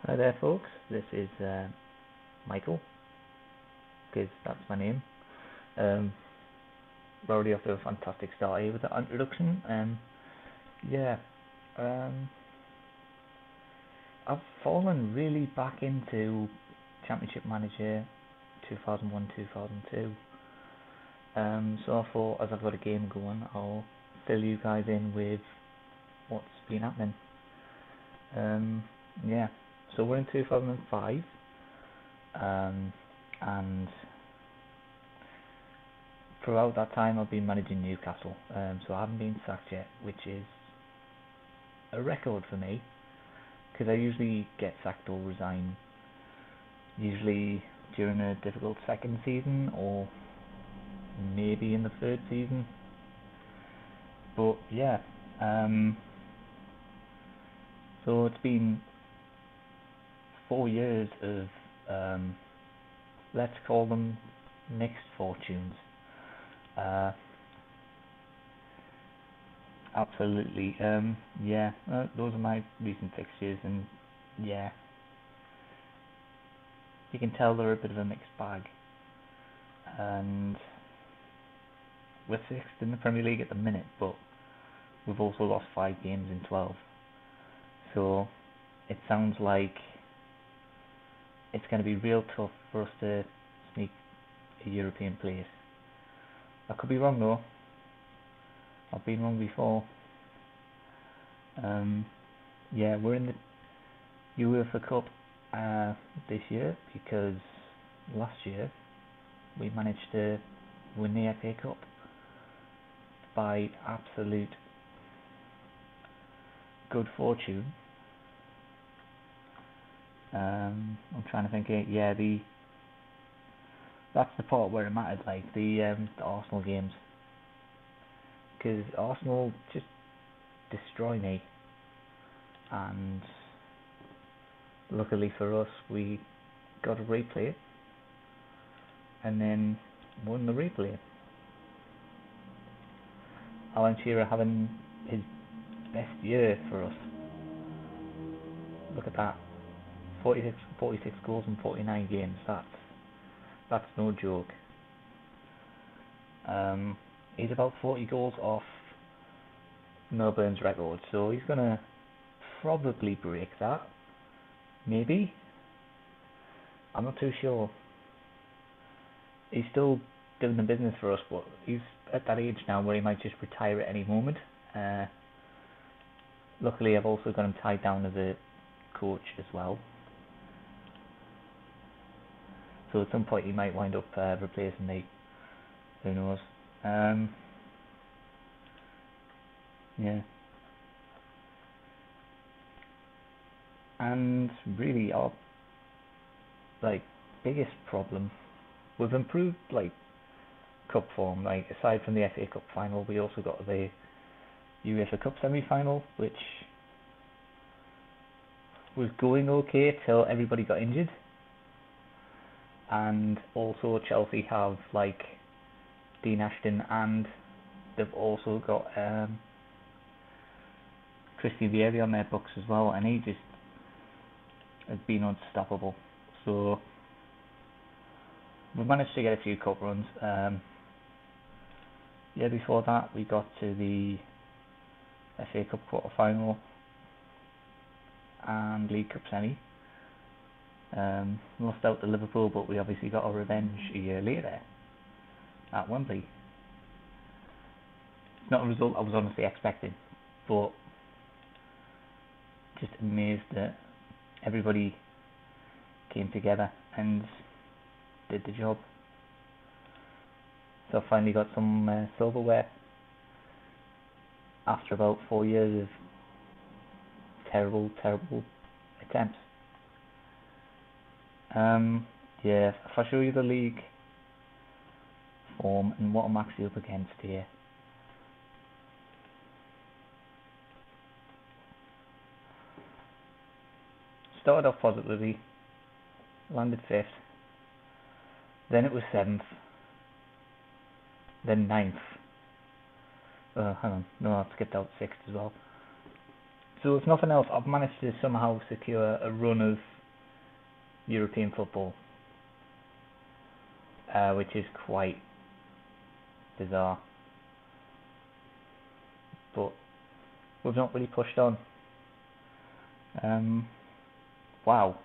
Hi there, folks. This is Michael, because that's my name. Um, we're already off to a fantastic start here with the introduction. Yeah, um, I've fallen really back into Championship Manager 2001-2002. So I thought, as I've got a game going, I'll fill you guys in with what's been happening. Yeah. So we're in 2005, and throughout that time I've been managing Newcastle, so I haven't been sacked yet, which is a record for me, because I usually get sacked or resign, usually during a difficult second season, or maybe in the third season, but yeah, so it's been 4 years of, let's call them mixed fortunes. Absolutely. Yeah, those are my recent fixtures, and yeah, you can tell they're a bit of a mixed bag. And we're sixth in the Premier League at the minute, but we've also lost 5 games in 12. So it sounds like it's going to be real tough for us to sneak a European place. I could be wrong though. I've been wrong before. Yeah, we're in the UEFA Cup this year, because last year we managed to win the FA Cup by absolute good fortune. I'm trying to think. Yeah, that's the part where it mattered, like the Arsenal games, because Arsenal just destroy me, and luckily for us, we got a replay and then won the replay. Alan Shearer having his best year for us. Look at that. 46 goals in 49 games. That's no joke. He's about 40 goals off Melbourne's record, so he's gonna probably break that. Maybe. I'm not too sure. He's still doing the business for us, but he's at that age now where he might just retire at any moment. Luckily, I've also got him tied down as a coach as well. So at some point he might wind up replacing me. Who knows? Yeah. And really, our biggest problem, we've improved cup form. Like, aside from the FA Cup final, we also got the UEFA Cup semi-final, which was going okay till everybody got injured. And also Chelsea have Dean Ashton, and they've also got Christian Vieri on their books as well, and he just has been unstoppable. So we managed to get a few cup runs. Yeah, before that we got to the FA Cup quarter final and League Cup semi. Lost out to Liverpool, but we obviously got our revenge a year later at Wembley. It's not a result I was honestly expecting, but just amazed that everybody came together and did the job. So I finally got some silverware after about 4 years of terrible attempts. Yeah, if I show you the league form and what I'm actually up against here. Started off positively, landed 5th, then it was 7th, then 9th. Hang on, no, I skipped out 6th as well. So if nothing else, I've managed to somehow secure a run of European football, which is quite bizarre. But we've not really pushed on. Wow,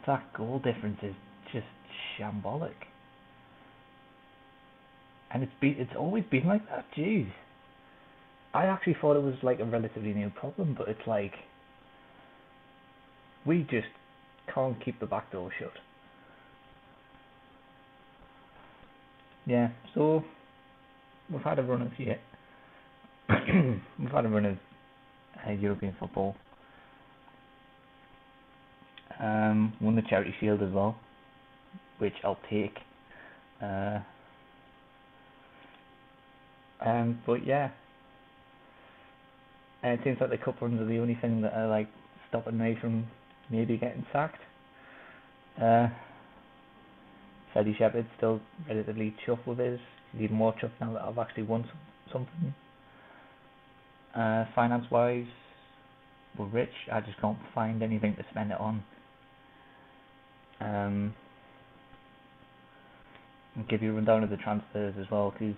that goal difference is just shambolic, and it's always been like that. Jeez, I actually thought it was like a relatively new problem, but it's like we just can't keep the back door shut. Yeah, so we've had a run of we've had a run of European football. Won the Charity Shield as well, which I'll take. But yeah, it seems like the cup runs are the only thing that are like stopping me from maybe getting sacked. Freddie Shepherd's still relatively chuffed with his. He's even more chuffed now that I've actually won something. Finance-wise, we're rich. I just can't find anything to spend it on. I'll give you a rundown of the transfers as well, because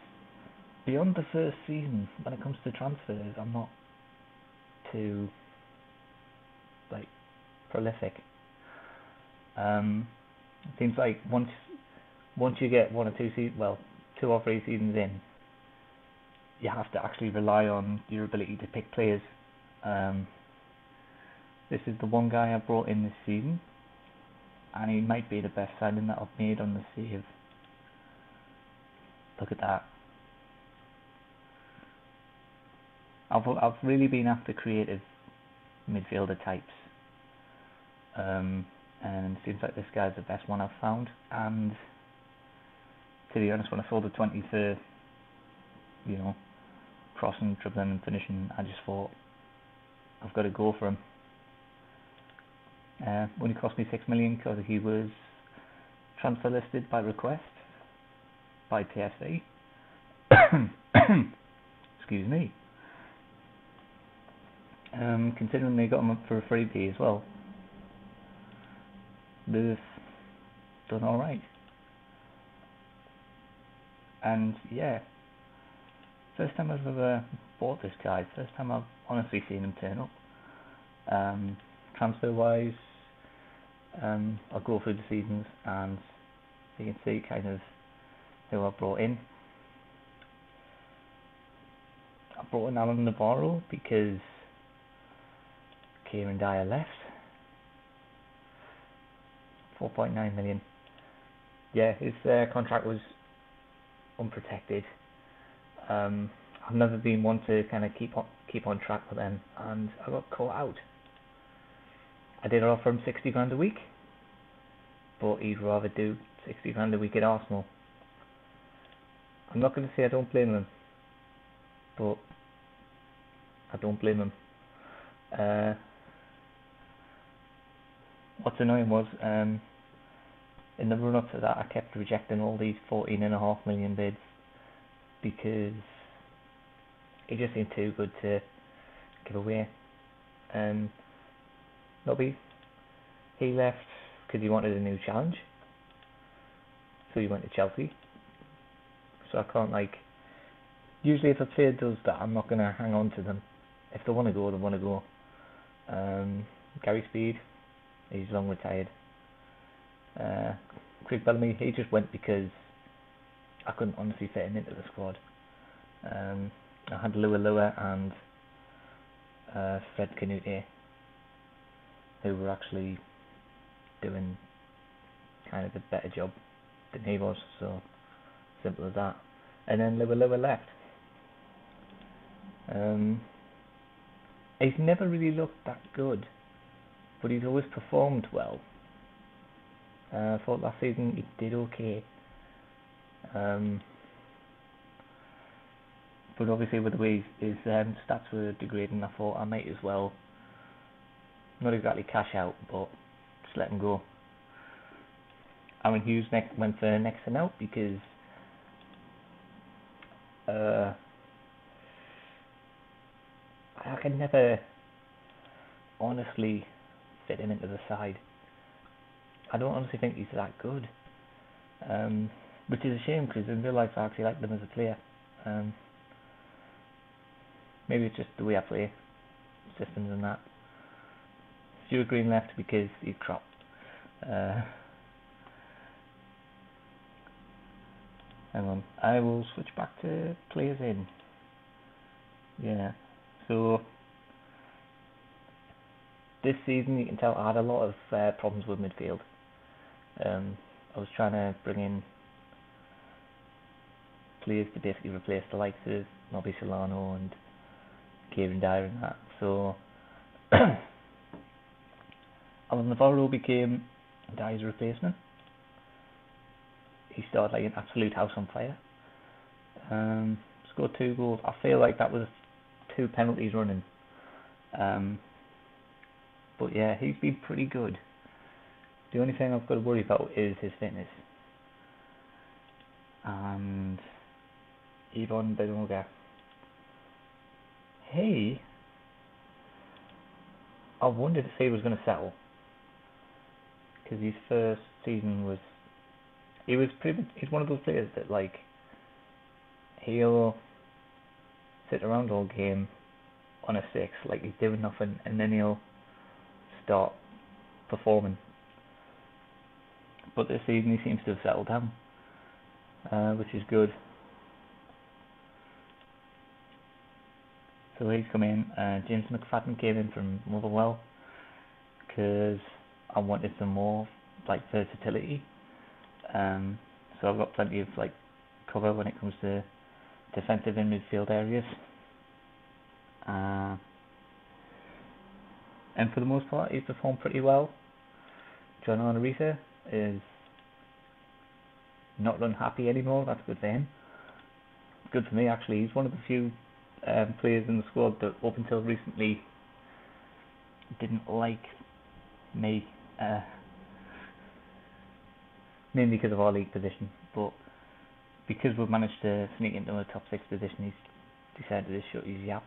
beyond the first season, when it comes to transfers, I'm not too like prolific. It seems like once you get 1 or 2 2 or 3 seasons in, you have to actually rely on your ability to pick players. This is the one guy I brought in this season, and he might be the best signing that I've made on the save. Look at that. I've really been after creative midfielder types, and it seems like this guy's the best one I've found. And to be honest, when I saw the 20 for, crossing, dribbling and finishing, I just thought, I've got to go for him. Only cost me 6 million because he was transfer listed by request by PSV. Excuse me. Considering they got him up for a freebie as well, they've done alright. And yeah, first time I've ever bought this guy, first time I've honestly seen him turn up. Transfer wise, I'll go through the seasons and you can see kind of who I brought in. I brought in Alan Navarro because Kieran Dyer left. 4.9 million. Yeah, his contract was unprotected. I've never been one to kind of keep on track with them, and I got caught out. I did offer him 60 grand a week, but he'd rather do 60 grand a week at Arsenal. I'm not going to say I don't blame him, but I don't blame him. What's annoying was, in the run up to that, I kept rejecting all these 14.5 million bids because it just seemed too good to give away. Nobby, he left because he wanted a new challenge, so he went to Chelsea. So I can't usually if a player does that, I'm not going to hang on to them. If they want to go, they want to go. Gary Speed, he's long retired. Craig Bellamy, he just went because I couldn't honestly fit him into the squad. I had Lua and Fred Canute, who were actually doing kind of a better job than he was, so simple as that. And then Lua left. He's never really looked that good, but he's always performed well. I thought last season he did okay. But obviously with the way his stats were degrading, I thought I might as well, not exactly cash out, but just let him go. Aaron Hughes went for next and out because I can never honestly fit him into the side. I don't honestly think he's that good. Which is a shame because in real life I actually like him as a player. Maybe it's just the way I play systems and that. Stuart Green left because he's crap. Hang on, I will switch back to players in. Yeah, so this season you can tell I had a lot of problems with midfield. I was trying to bring in players to basically replace the likes of Nobby Solano and Kieran Dyer and that. So Alan Navarro became Dyer's replacement. He started like an absolute house on fire. Scored 2 goals. I feel like that was 2 penalties running. But yeah, he's been pretty good. The only thing I've got to worry about is his fitness. And Yvonne Benoga. I wondered if he was going to settle. Because his first season was... He's one of those players that, like, he'll sit around all game on a 6, like he's doing nothing, and then he'll start performing. But this season he seems to have settled down, which is good. So he's come in. James McFadden came in from Motherwell because I wanted some more like versatility. So I've got plenty of like cover when it comes to defensive and midfield areas. And for the most part, he's performed pretty well. John Arnorita is not unhappy anymore. That's good for him. Good for me, actually. He's one of the few players in the squad that up until recently didn't like me, mainly because of our league position. But because we've managed to sneak into a top 6 position, he's decided to shut his yap.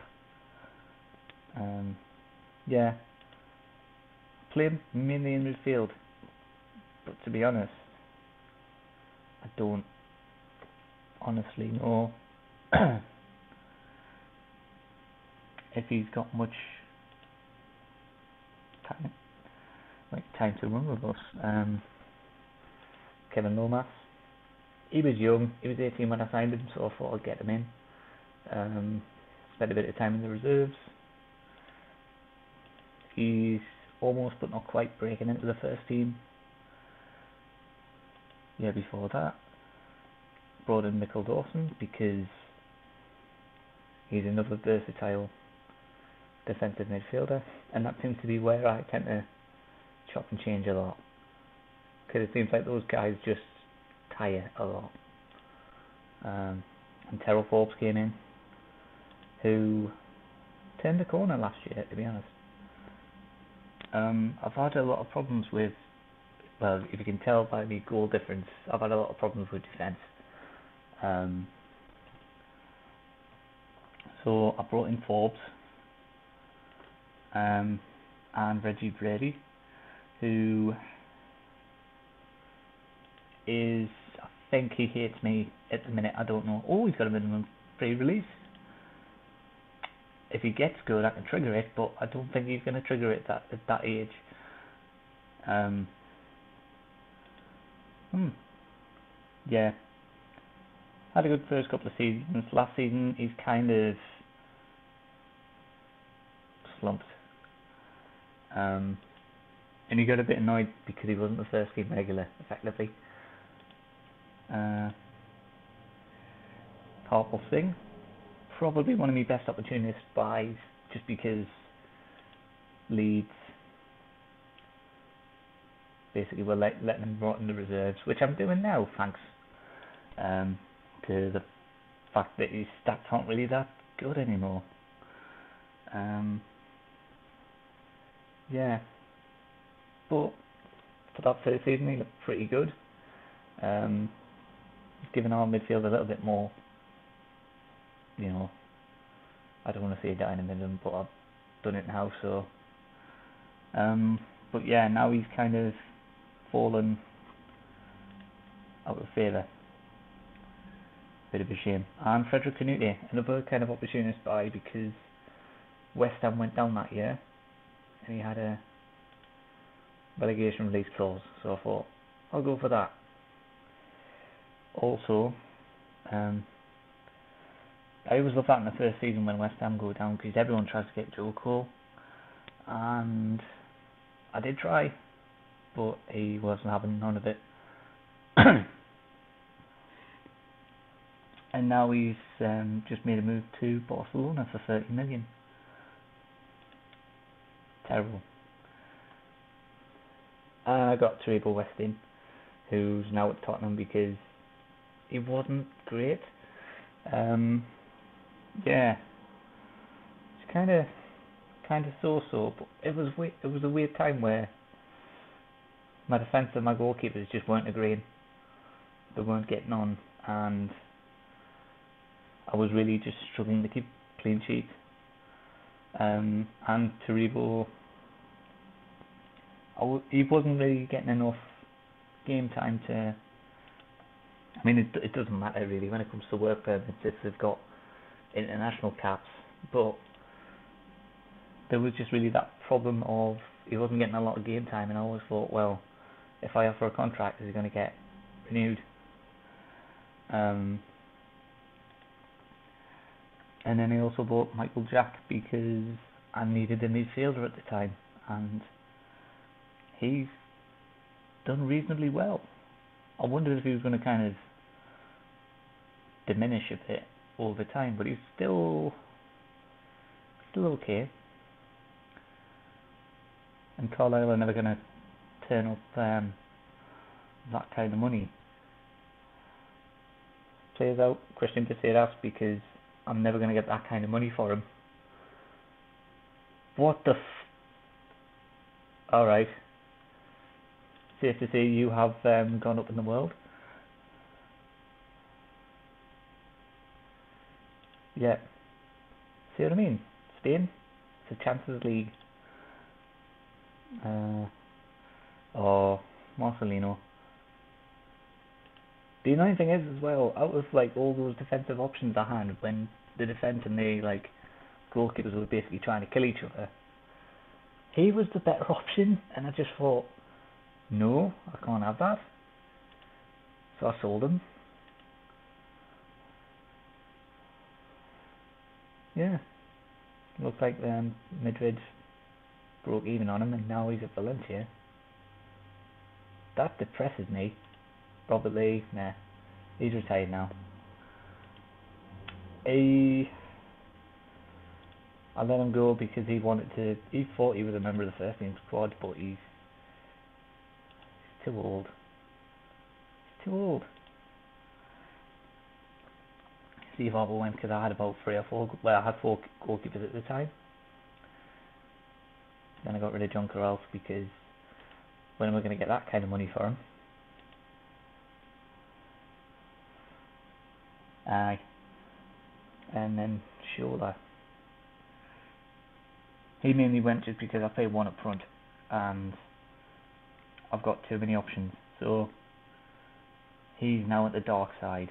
Yeah. Play mainly in midfield, but to be honest, I don't honestly know if he's got much time to run with us. Kevin Lomas, he was young, he was 18 when I signed him, so I thought I'd get him in. Spent a bit of time in the reserves. He's almost but not quite breaking into the first team. Yeah, before that, brought in Michael Dawson because he's another versatile defensive midfielder, and that seems to be where I tend to chop and change a lot, because it seems like those guys just tire a lot. And Terrell Forbes came in, who turned the corner last year, to be honest. I've had a lot of problems with, well, if you can tell by the goal difference, I've had a lot of problems with defence. So I brought in Forbes and Reggie Brady, who is, I think he hates me at the minute, I don't know. Oh, he's got a minimum free release. If he gets good, I can trigger it, but I don't think he's going to trigger it at that age. Yeah. Had a good first couple of seasons. Last season, he's kind of slumped. And he got a bit annoyed because he wasn't the first team regular, effectively. Harple Singh, probably one of my best opportunist buys, just because Leeds basically were letting him rot in the reserves, which I'm doing now, thanks to the fact that his stats aren't really that good anymore. Yeah, but for that first season, he looked pretty good. He's given our midfield a little bit more, you know, I don't want to say dynamism, but I've done it now, so. But yeah, now he's kind of fallen out of favour. Bit of a shame. And Frederick Canute, another kind of opportunist buy because West Ham went down that year and he had a relegation release clause, so I thought I'll go for that. Also, I always love that in the first season when West Ham go down because everyone tries to get Joe Cole, and I did try, but he wasn't having none of it. And now he's just made a move to Barcelona for 30 million. Terrible. And I got Taribo Westin, who's now at Tottenham because he wasn't great. Yeah, it's kind of so-so, but it was a weird time where my defence and my goalkeepers just weren't agreeing. They weren't getting on, and I was really just struggling to keep clean sheet. And Taribo, he wasn't really getting enough game time to. I mean, it doesn't matter really when it comes to work permits if they've got international caps, but there was just really that problem of he wasn't getting a lot of game time, and I always thought, well, if I offer a contract, is he going to get renewed? And then I also bought Michael Jack because I needed a midfielder at the time, and he's done reasonably well. I wondered if he was going to kind of diminish a bit over time, but he's still okay. And Carlisle are never going to turn up that kind of money. Players out, Christian Becerras, because I'm never going to get that kind of money for him. What the Alright. Safe to say you have gone up in the world. Yeah. See what I mean? Spain? It's a Champions League. Or Marcelino. The annoying thing is as well, out of like all those defensive options I had, when the defence and the like goalkeepers were basically trying to kill each other, he was the better option, and I just thought, no, I can't have that. So I sold him. Yeah. Looks like Madrid broke even on him, and now he's at Valencia. That depresses me. Robert Lee, nah, he's retired now. I let him go because he thought he was a member of the first team squad, but he's too old. He's too old. Steve Harper went because I had about 3 or 4, well, I had 4 goalkeepers at the time. Then I got rid of John Carrells because when am I going to get that kind of money for him? Aye. And then Shola. He mainly went just because I paid 1 up front and I've got too many options. So he's now at the dark side.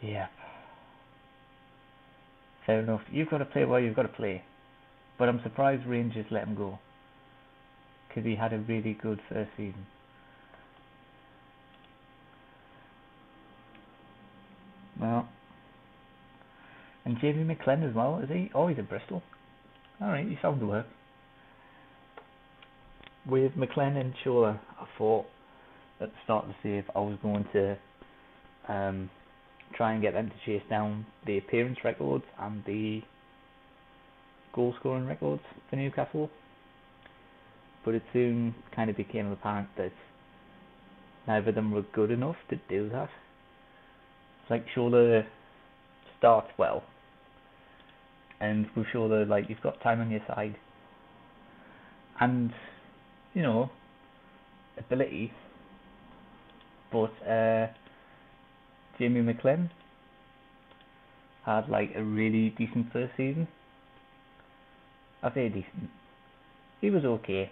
Yeah. Fair enough. You've got to play where you've got to play. But I'm surprised Rangers let him go, because he had a really good first season. Well, and Jamie McLean as well, is he? Oh, he's at Bristol. Alright, he found the work. With McLean and Shola, I thought at the start of the save I was going to try and get them to chase down the appearance records and the goal scoring records for Newcastle, but it soon kind of became apparent that neither of them were good enough to do that. It's like Shola starts well, and with Shola, like, you've got time on your side and, you know, ability, but Jamie McLean had like a really decent first season. I say decent. He was okay.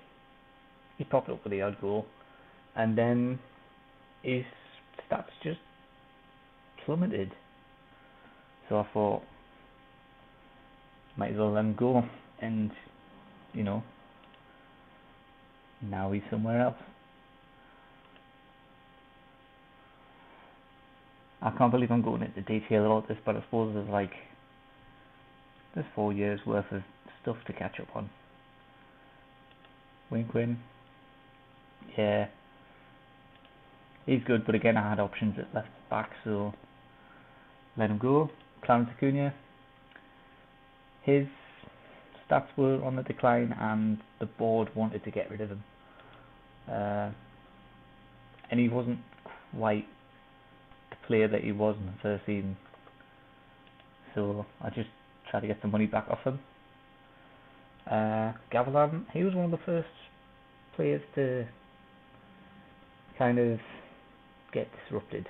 he popped up with the odd goal, and then his stats just plummeted. So I thought, might as well let him go, and you know, now he's somewhere else. I can't believe I'm going into detail about this, but I suppose there's 4 years worth of stuff to catch up on. Wink wink. Yeah. He's good, but again I had options at left back, so let him go. Clarence Acuna, his stats were on the decline and the board wanted to get rid of him. And he wasn't quite the player that he was in the first season. So I just tried to get some money back off him. Gavilan, he was one of the first players to kind of get disrupted.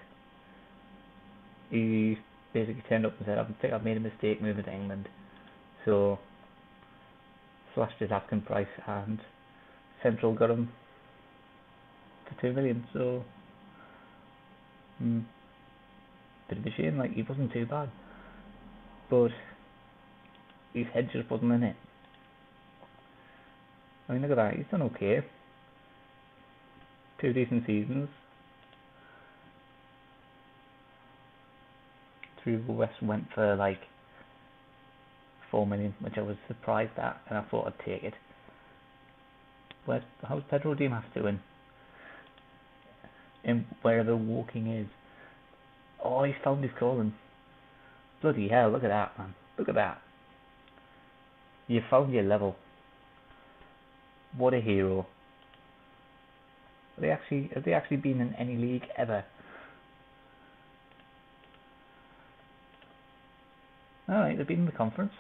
He basically turned up and said, I think I've made a mistake moving to England. So slashed his asking price and Central got him for 2 million. So bit of a shame, like he wasn't too bad. But his head just wasn't in it. I mean, look at that, he's done okay. 2 decent seasons. Through the West went for like 4 million, which I was surprised at, and I thought I'd take it. How's Pedro Dimas doing? In wherever walking is. Oh, he's found his calling. Bloody hell, look at that, man. Look at that. You found your level. What a hero. Have they actually been in any league ever? Alright, they've been in the conference.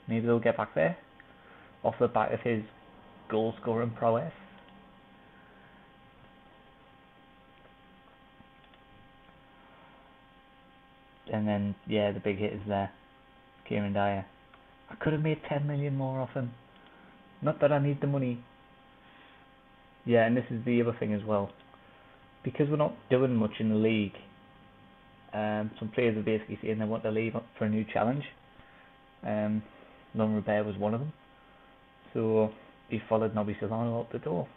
Maybe they'll get back there. Off the back of his goal scoring prowess. And then, yeah, the big hit is there. Kieran Dyer. I could have made 10 million more off him. Not that I need the money. Yeah, and this is the other thing as well. Because we're not doing much in the league, some players are basically saying they want to leave for a new challenge. Lon Robert was one of them. So he followed Nobby Solano out the door.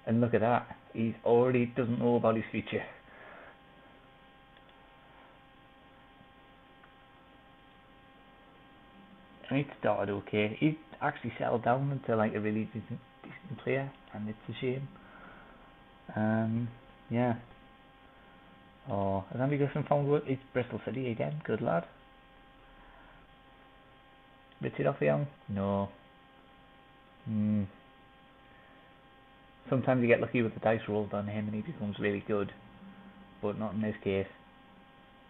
And look at that. He already doesn't know about his future. And he started okay. He actually settled down into like a really decent player, and it's a shame. Yeah. Oh, has Andy Griffin found work? It's Bristol City again. Good lad. Richard Offiang? No. Sometimes you get lucky with the dice rolls on him and he becomes really good, but not in this case.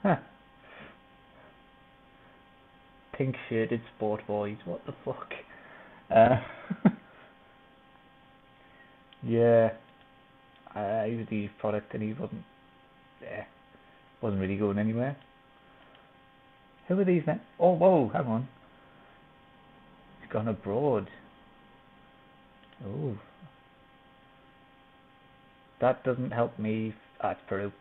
Huh. Pink shirted sport boys. What the fuck? Yeah. He was the youth product and he wasn't really going anywhere. Who are these then? Oh, whoa, hang on. He's gone abroad. Oh. That doesn't help me. It's Peru.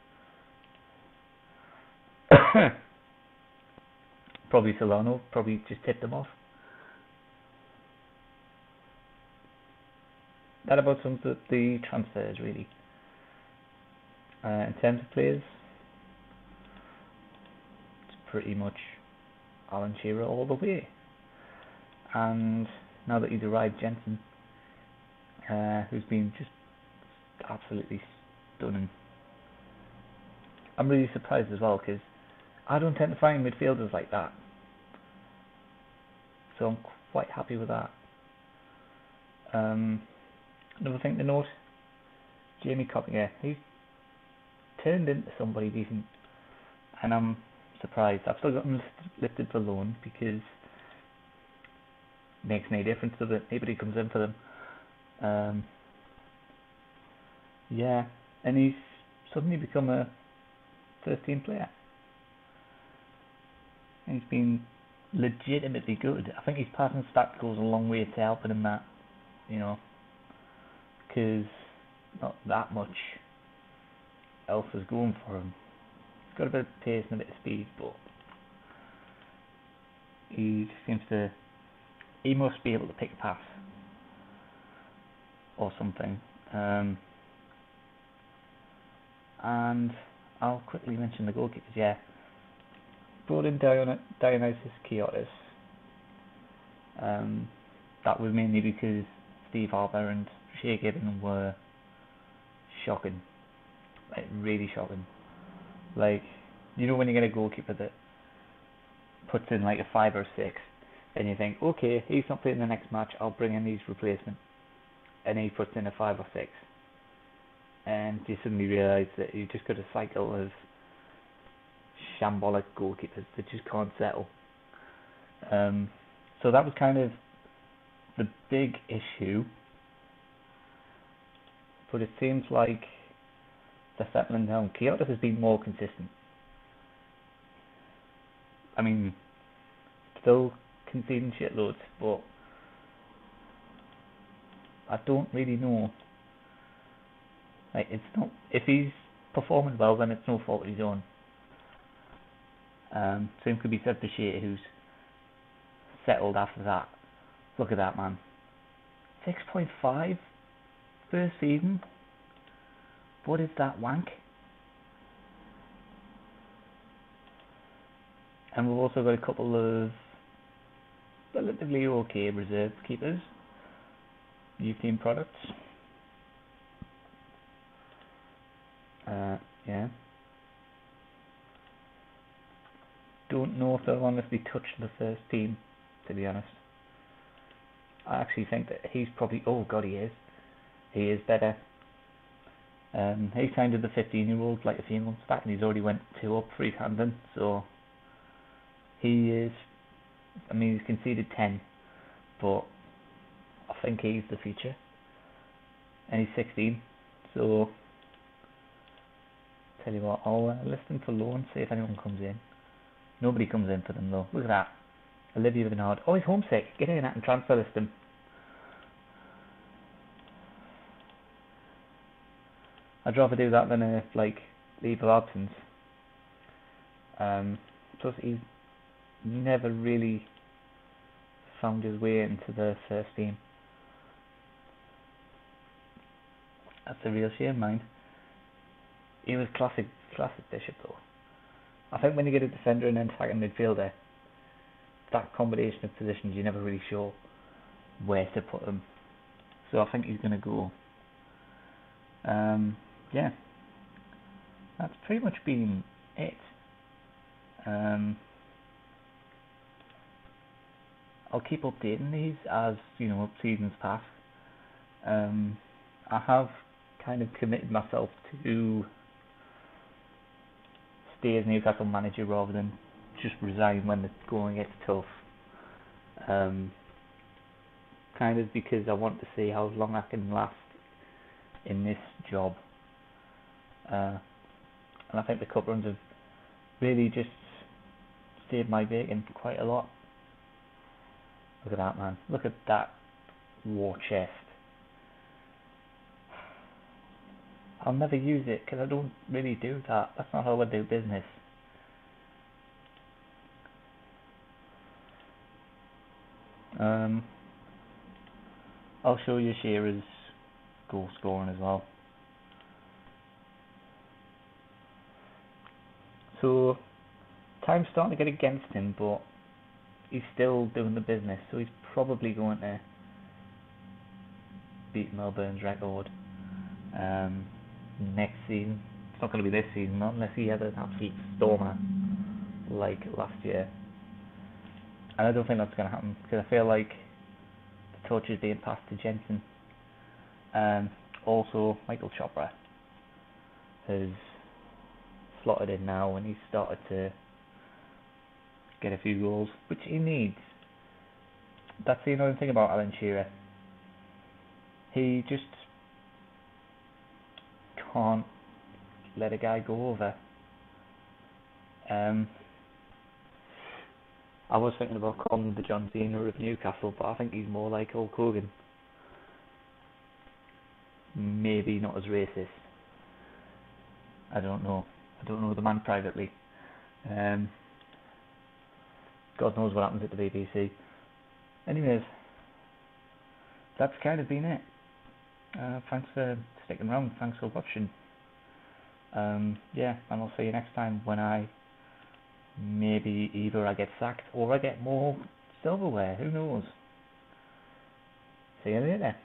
Probably Solano. Probably just tipped them off. That about sums up the transfers, really. In terms of players, it's pretty much Alan Shearer all the way. And now that he's arrived, Jensen, who's been just absolutely stunning. I'm really surprised as well because I don't tend to find midfielders like that, so I'm quite happy with that. Another thing to note, Jamie Coppinger, he's turned into somebody decent, and I'm surprised. I've still got him listed for loan because it makes no difference to that anybody comes in for them. Yeah, and he's suddenly become a first team player. And he's been legitimately good. I think his passing stat goes a long way to helping him that, you know, because not that much else is going for him. He's got a bit of pace and a bit of speed, but he just seems to, he must be able to pick a pass or something. And I'll quickly mention the goalkeepers. Yeah, brought in Dionysius Kiotis. That was mainly because Steve Harper and Shea Gibbon were shocking, like really shocking. Like, you know when you get a goalkeeper that puts in like a 5 or 6, and you think, okay, he's not playing the next match, I'll bring in these replacements, and he puts in a 5 or 6, and you suddenly realise that you just got a cycle of shambolic goalkeepers that just can't settle. So that was kind of the big issue, but it seems like they're settling down. Kyoto has been more consistent. I mean, still conceding shitloads, but I don't really know. Like, it's not, if he's performing well, then it's no fault of his own. Same could be said for Shea, who's settled after that. Look at that, man. 6.5 first season. What is that wank? And we've also got a couple of relatively okay reserve keepers, youth team products. Yeah. Don't know if they'll honestly touch the first team, to be honest. I actually think that he's probably, oh god, he is. He is better. He signed with the 15-year-old like a few months back, and he's already went 2 up for East Hampton, so he is, I mean, he's conceded 10, but I think he's the future. And he's 16, so tell you what, I'll list him for loan, see if anyone comes in. Nobody comes in for them though. Look at that. Olivia Bernard. Oh, he's homesick. Get in and transfer list him. I'd rather do that than like leave of absence. Plus he's never really found his way into the first team. That's a real shame, mind. He was classic Bishop though. I think when you get a defender and then attacking midfielder, that combination of positions, you're never really sure where to put him. So I think he's going to go. Yeah, that's pretty much been it. I'll keep updating these as, you know, seasons pass. I have kind of committed myself to stay as Newcastle manager rather than just resign when the going gets tough. Kind of because I want to see how long I can last in this job. And I think the cup runs have really just stayed my bacon quite a lot. Look at that, man. Look at that war chest. I'll never use it because I don't really do that. That's not how I do business. I'll show you Shearer's goal scoring as well. So, time's starting to get against him, but he's still doing the business, so he's probably going to beat Melbourne's record next season. It's not going to be this season, not unless he has an absolute stormer like last year. And I don't think that's going to happen, because I feel like the torch is being passed to Jensen. Also, Michael Chopra has slotted in now, and he's started to get a few goals, which he needs. That's the annoying thing about Alan Shearer. He just can't let a guy go over. I was thinking about calling him the John Cena of Newcastle, but I think he's more like Hulk Hogan. Maybe not as racist. I don't know. I don't know the man privately. Um, God knows what happens at the BBC. Anyways, that's kind of been it. Thanks for sticking around. Thanks for watching. Yeah, and I'll see you next time when maybe either I get sacked or I get more silverware. Who knows? See you later.